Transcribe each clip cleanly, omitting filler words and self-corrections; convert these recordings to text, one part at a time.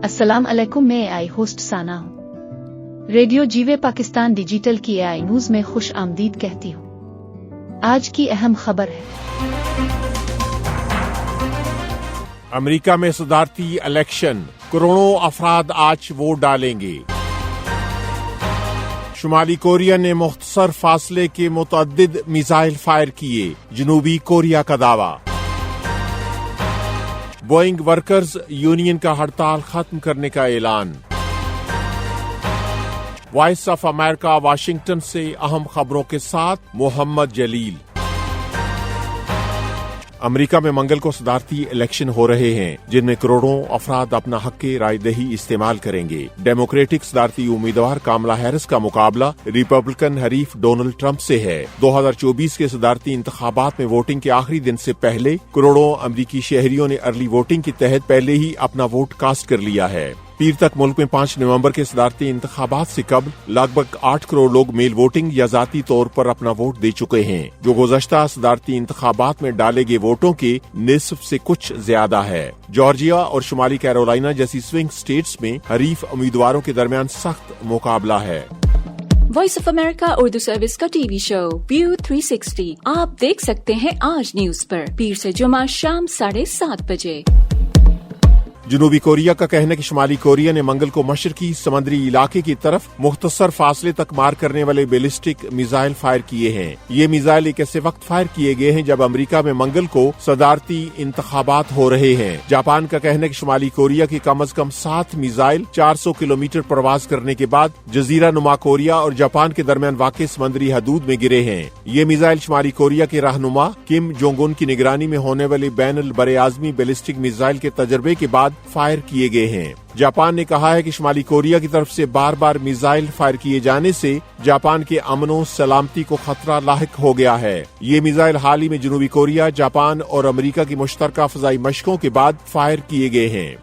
अस्सलाम अलैकुम, मैं AI होस्ट साना हूँ। रेडियो जीवे पाकिस्तान डिजिटल की AI न्यूज में खुश आमदीद कहती हूँ। आज की अहम खबर है। अमेरिका में सदारती इलेक्शन, करोड़ों अफराद आज वोट डालेंगे। शुमाली कोरिया ने मुख्तसर फासले के मुतअद्दिद मिसाइल फायर किए, जनूबी कोरिया का दावा। बोइंग वर्कर्स यूनियन का हड़ताल खत्म करने का ऐलान। वॉइस ऑफ अमेरिका वाशिंगटन से अहम खबरों के साथ मोहम्मद जलील। अमेरिका में मंगल को सदारती इलेक्शन हो रहे हैं, जिनमें करोड़ों अफराद अपना हक राय दही इस्तेमाल करेंगे। डेमोक्रेटिक सदारती उम्मीदवार कामला हैरिस का मुकाबला रिपब्लिकन हरीफ डोनाल्ड ट्रंप से है। 2024 के सदारती इंतखाबात में वोटिंग के आखिरी दिन से पहले करोड़ों अमरीकी शहरियों ने अर्ली वोटिंग के तहत पहले ही अपना वोट कास्ट कर लिया है। पीर तक मुल्क में 5 नवंबर के सदारती इंतखाबात से कबल लगभग 8 करोड़ लोग मेल वोटिंग या जाती तौर पर अपना वोट दे चुके हैं, जो गुज़श्ता सदारती इंतखाबात में डाले गए वोटों के निस्फ से कुछ ज्यादा है। जॉर्जिया और शुमाली कैरोलिना जैसी स्विंग स्टेट्स में हरीफ उम्मीदवारों के दरमियान सख्त मुकाबला है। Voice of America Urdu service का टीवी शो व्यू 360 आप देख सकते हैं आज न्यूज पर, पीर से जुमा शाम 7:30 बजे। जनूबी कोरिया का कहना है कि शुमाली कोरिया ने मंगल को मशरकी समंदरी इलाके की तरफ मुख्तसर फासले तक मार करने वाले बैलिस्टिक मिसाइल फायर किए हैं। ये मिसाइल एक ऐसे वक्त फायर किए गए हैं जब अमेरिका में मंगल को सदारती इंतखाबात हो रहे हैं। जापान का कहना है कि शुमाली कोरिया की कम अज कम 7 मिसाइल 400 किलोमीटर प्रवास करने के बाद जजीरा नुमा कोरिया और जापान के दरमियान वाक़ समंदरी हदूद में गिरे हैं। ये मिसाइल शुमाली कोरिया के रहनुमा किम जोंग उन की निगरानी में होने वाले बैनुल बरे आज़मी बैलिस्टिक मिसाइल के तजर्बे के बाद फायर किए गए हैं। जापान ने कहा है कि शुमाली कोरिया की तरफ से बार बार मिसाइल फायर किए जाने से जापान के अमनो सलामती को खतरा लाहिक हो गया है। ये मिसाइल हाल ही में जनूबी कोरिया, जापान और अमेरिका की मुश्तरका फजाई मशकों के बाद फायर किए गए हैं।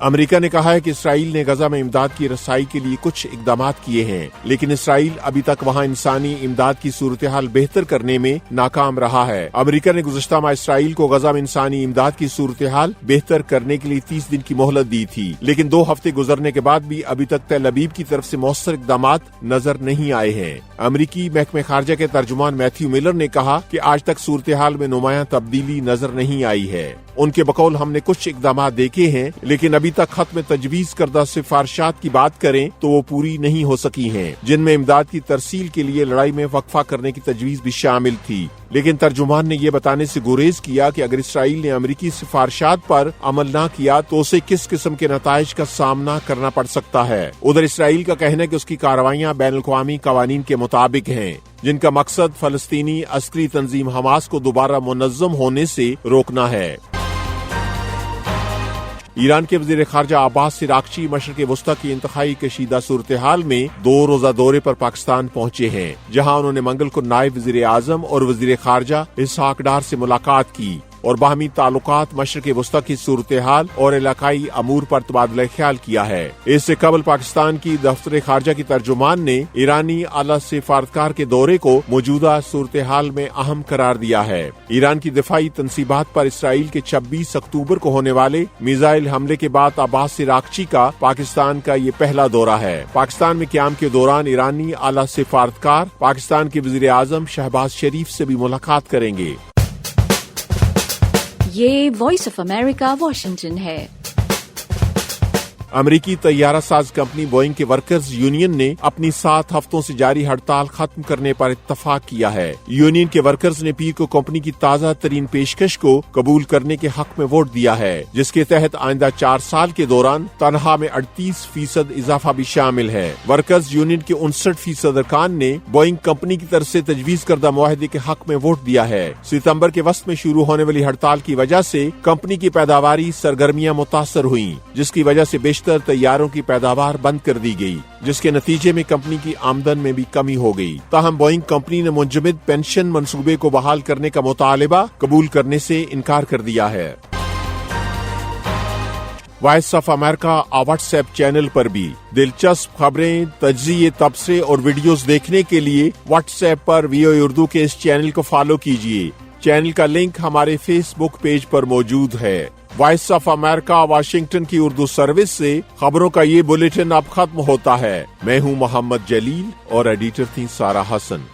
अमेरिका ने कहा है कि इसराइल ने गजा में इमदाद की रसाई के लिए कुछ इकदामात किए हैं, लेकिन इसराइल अभी तक वहां इंसानी इमदाद की सूरत हाल बेहतर करने में नाकाम रहा है। अमेरिका ने गुज़श्ता माह इसराइल को गजा में इंसानी इमदाद की सूरत हाल बेहतर करने के लिए 30 दिन की मोहलत दी थी, लेकिन 2 हफ्ते गुजरने के बाद भी अभी तक तेल अवीव की तरफ से मौसर इकदामात नजर नहीं आए हैं। अमरीकी महकमे खारजा के तर्जुमान मैथ्यू मिलर ने कहा कि आज तक सूरत हाल में नुमायां तब्दीली नजर नहीं आई है। उनके बकौल हमने कुछ इकदामात देखे हैं, लेकिन अभी तक खत में तजवीज करदा सिफारिशात की बात करें तो वो पूरी नहीं हो सकी हैं, जिनमें इमदाद की तरसील के लिए लड़ाई में वक्फा करने की तजवीज भी शामिल थी। लेकिन तर्जुमान ने ये बताने से गुरेज किया कि अगर इसराइल ने अमरीकी सिफारिशात पर अमल न किया तो उसे किस किस्म के नताइज का सामना करना पड़ सकता है। उधर इसराइल का कहना है कि उसकी कार्रवाइयां बैनुल-अक़वामी कवानीन के मुताबिक हैं, जिनका मकसद फलस्तीनी अस्करी तंजीम हमास को दोबारा मुनज़्ज़म होने से रोकना है। ईरान के वज़ीर ख़ारजा अब्बास सिरागची मशरिक़ वस्ता की इंतहाई कशीदा सूरत हाल में 2 रोज़ा दौरे पर पाकिस्तान पहुंचे हैं, जहां उन्होंने मंगल को नायब वज़ीर आज़म और वज़ीर ख़ारजा इसहाक डार से मुलाकात की और बाहमी ताल्लुकात, मशरिक़ वस्ता की सूरत हाल और इलाकाई अमूर पर तबादला ख्याल किया है। इससे कबल पाकिस्तान की दफ्तर ख़ारजा की तर्जुमान ने ईरानी आला सिफारतकार के दौरे को मौजूदा सूरत हाल में अहम करार दिया है। ईरान की दिफाई तनसीबात पर इसराइल के 26 अक्टूबर को होने वाले मिसाइल हमले के बाद अब्बास सिरागची का पाकिस्तान का ये पहला दौरा है। पाकिस्तान में क़याम के दौरान ईरानी आला सिफारतकार पाकिस्तान के वज़ीर आज़म शहबाज शरीफ से भी मुलाकात करेंगे। ये वॉइस ऑफ अमेरिका वाशिंगटन है। अमरीकी तैयारा साज कंपनी बोइंग के वर्कर्स यूनियन ने अपनी 7 हफ्तों से जारी हड़ताल खत्म करने पर इत्तफाक किया है। यूनियन के वर्कर्स ने पीर को कंपनी की ताज़ा तरीन पेशकश को कबूल करने के हक में वोट दिया है, जिसके तहत आइंदा 4 साल के दौरान तनख्वाह में 38% इजाफा भी शामिल है। वर्कर्स यूनियन के 59% अरकान ने बोइंग कंपनी की तरफ से तजवीज करदा मुआहदे के हक में वोट दिया है। सितम्बर के वस्त में शुरू होने वाली हड़ताल की वजह से कंपनी की पैदावारी सरगर्मियां मुतासर हुई, जिसकी वजह से तैयारों की पैदावार बंद कर दी गई, जिसके नतीजे में कंपनी की आमदन में भी कमी हो गई। ताहम बोइंग कंपनी ने मुंजमद पेंशन मंसूबे को बहाल करने का मुतालिबा कबूल करने से इनकार कर दिया है। Voice of America WhatsApp channel पर भी दिलचस्प खबरें, तज्ज़िये, तबसरे और वीडियोस देखने के लिए व्हाट्सएप पर VOA उर्दू के इस चैनल को फॉलो कीजिए। चैनल का लिंक हमारे फेसबुक पेज पर मौजूद है। वॉइस ऑफ अमेरिका वाशिंगटन की उर्दू सर्विस से खबरों का ये बुलेटिन अब खत्म होता है। मैं हूँ मोहम्मद जलील और एडिटर थी सारा हसन।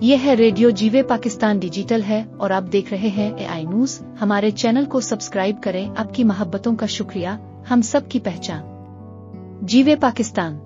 यह है रेडियो जीवे पाकिस्तान डिजिटल है और आप देख रहे हैं AI न्यूज। हमारे चैनल को सब्सक्राइब करें। आपकी मोहब्बतों का शुक्रिया, हम सब की पहचान। जीवे पाकिस्तान।